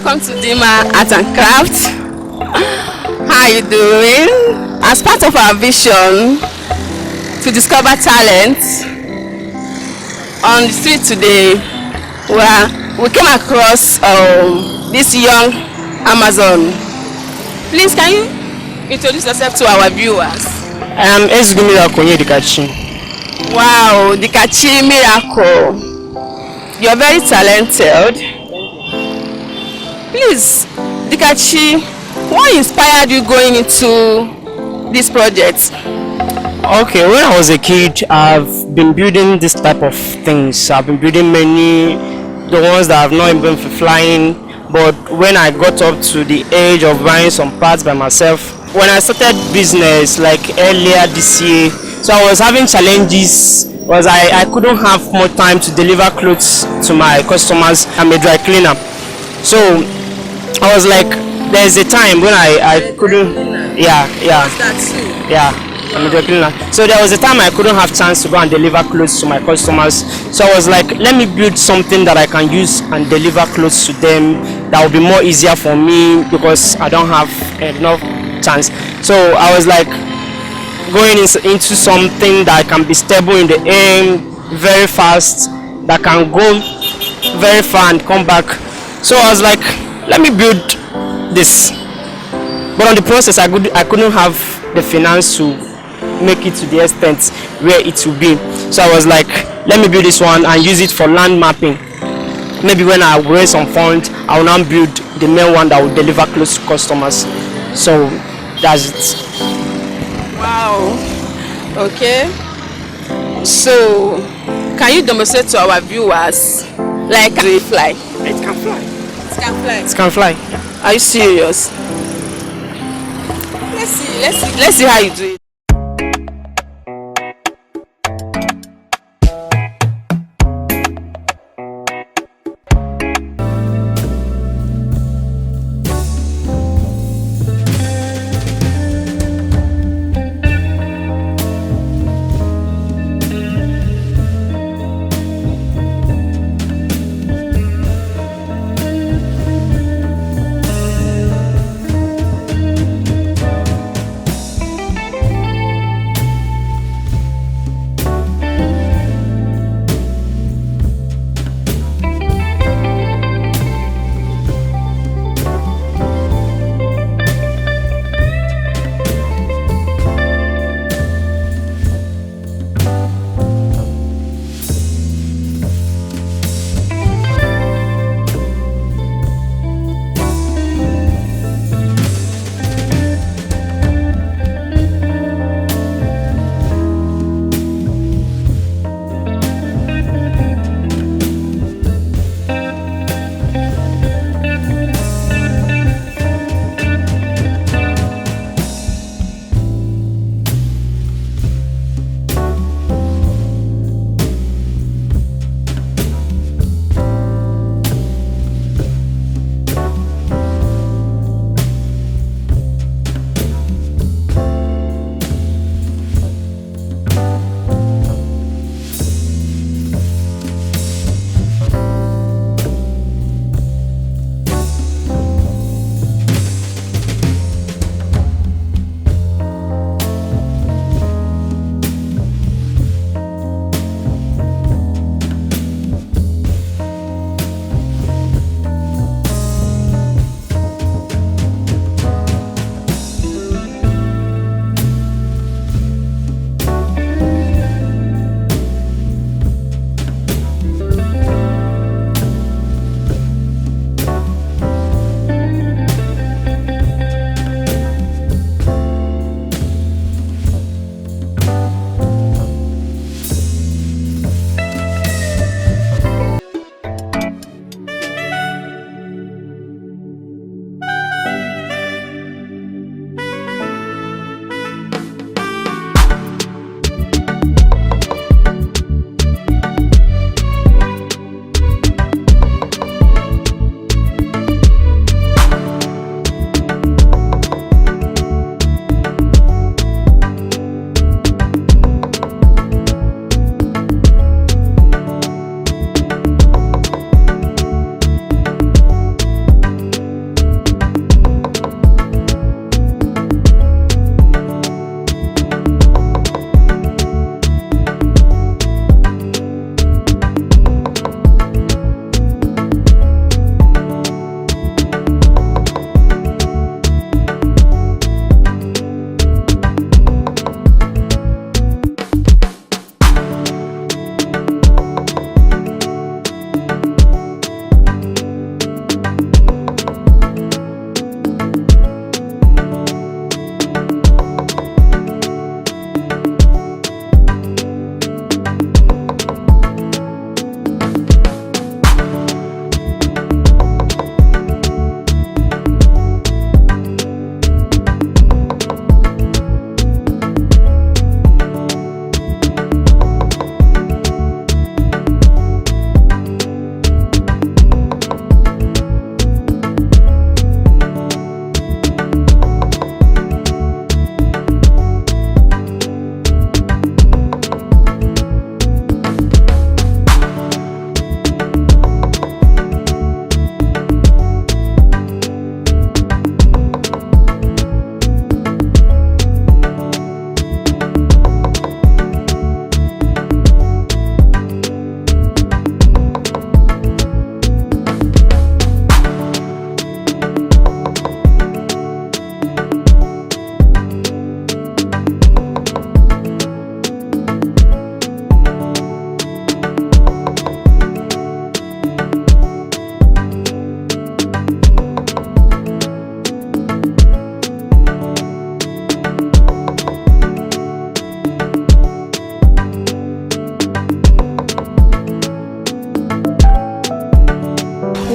welcome to Dima Art and Craft. How are you doing? As part of our vision to discover talent on the street today, we came across this young Amazon. Please, can you introduce yourself to our viewers? I am Ezugwu Dikachi. Wow, Dikachi Miracle. You're very talented. Please, Dikachi, what inspired you going into this project? Okay, when I was a kid, I've been building this type of things. I've been building many, the ones that have not even been for flying. But when I got up to the age of buying some parts by myself, when I started business like earlier this year, so I was having challenges. Was I couldn't have more time to deliver clothes to my customers. I'm a dry cleaner, so I was like, there's a time when I couldn't. Yeah. I'm a dry cleaner. So there was a time I couldn't have chance to go and deliver clothes to my customers. So I was like, let me build something that I can use and deliver clothes to them. That will be more easier for me because I don't have enough chance. So I was like, going into something that can be stable in the air, very fast, that can go very far and come back. So I was like, let me build this. But on the process, I couldn't have the finance to make it to the extent where it will be. So I was like, let me build this one and use it for land mapping. Maybe when I raise some funds, I will now build the main one that will deliver close to customers. So that's it. Wow. Okay. So, can you demonstrate to our viewers like a fly? It can fly. It can fly. It can fly. Are you serious? Let's see how you do it.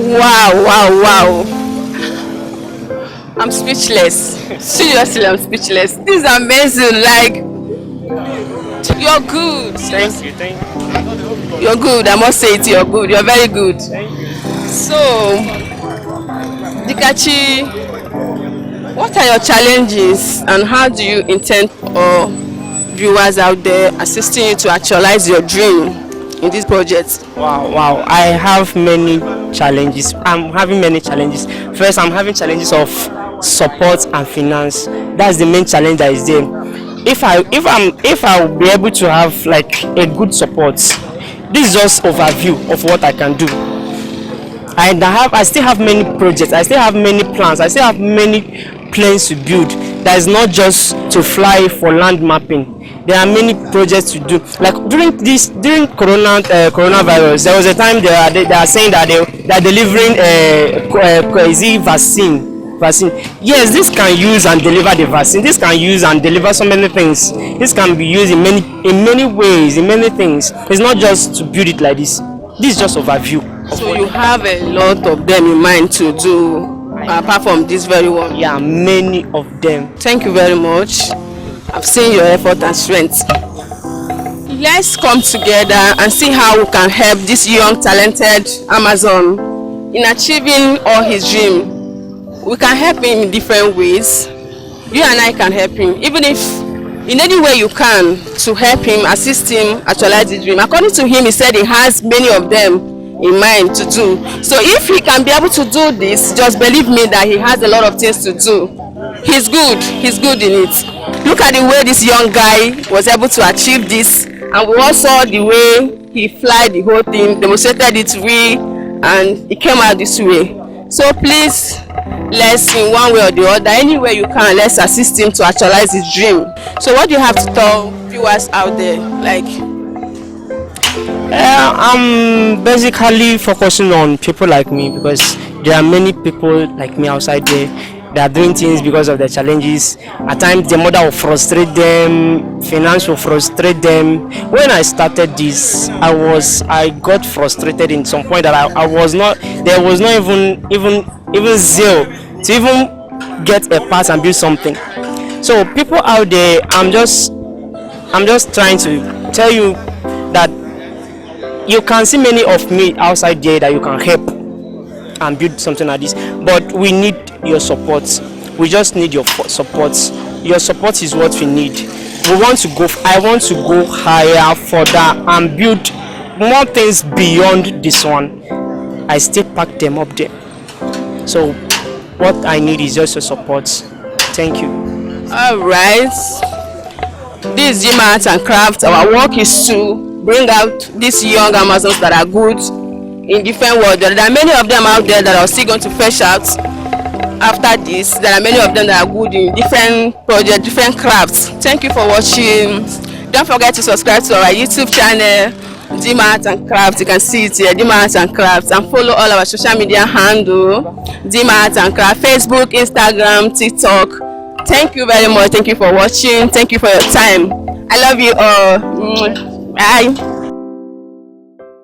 Wow, wow, wow. I'm speechless. Seriously, I'm speechless. This is amazing. Like, you're good. Thank you, thank you. You're good. I must say it. You're good. You're very good. Thank you. So, Dikachi, what are your challenges and how do you intend or viewers out there assisting you to actualize your dream in this project? Wow, wow. I have many challenges. I'm having many challenges. First, I'm having challenges of support and finance. That's the main challenge that is there. If I will be able to have like a good support, this is just overview of what I can do. I still have many projects, I still have many plans, I still have many planes to build. That is not just to fly for land mapping. There are many projects to do. Like during coronavirus, there was a time they are saying that they are delivering a vaccine. Yes, this can use and deliver the vaccine. This can use and deliver so many things. This can be used in many ways, in many things. It's not just to build it like this. This is just overview. So you have a lot of them in mind to do apart from this very one? Yeah, many of them. Thank you very much. I've seen your effort and strength. Let's come together and see how we can help this young talented Amazon in achieving all his dream. We can help him in different ways. You and I can help him, even if in any way you can, to help him, assist him actualize his dream. According to him, he said he has many of them in mind to do. So if he can be able to do this, just believe me that he has a lot of things to do. He's good in it. Look at the way this young guy was able to achieve this, and we all saw the way he fly the whole thing, demonstrated it real, and it came out this way. So please, let's, in one way or the other, any way you can, let's assist him to actualize his dream. So what do you have to tell viewers out there? Like, I'm basically focusing on people like me, because there are many people like me outside there. They are doing things because of their challenges. At times, the mother will frustrate them, finance will frustrate them. When I started this, I got frustrated in some point that I was not. There was not even zeal to even get a part and build something. So people out there, I'm just trying to tell you that you can see many of me outside there that you can help and build something like this, but we need your support. We just need your support. Your support is what we need. I want to go higher, further, and build more things beyond this one. I still pack them up there. So what I need is just your support. Thank you. all right, this is Gym Arts and Crafts. Our work is to bring out these young Amazons that are good in different worlds. There are many of them out there that are still going to fresh out after this. There are many of them that are good in different projects, different crafts. Thank you for watching. Don't forget to subscribe to our YouTube channel, Gym Arts and Crafts. You can see it here, Gym Arts and Crafts, and follow all our social media handle, Gym Arts and Crafts, Facebook, Instagram, TikTok. Thank you very much. Thank you for watching. Thank you for your time. I love you all. Bye.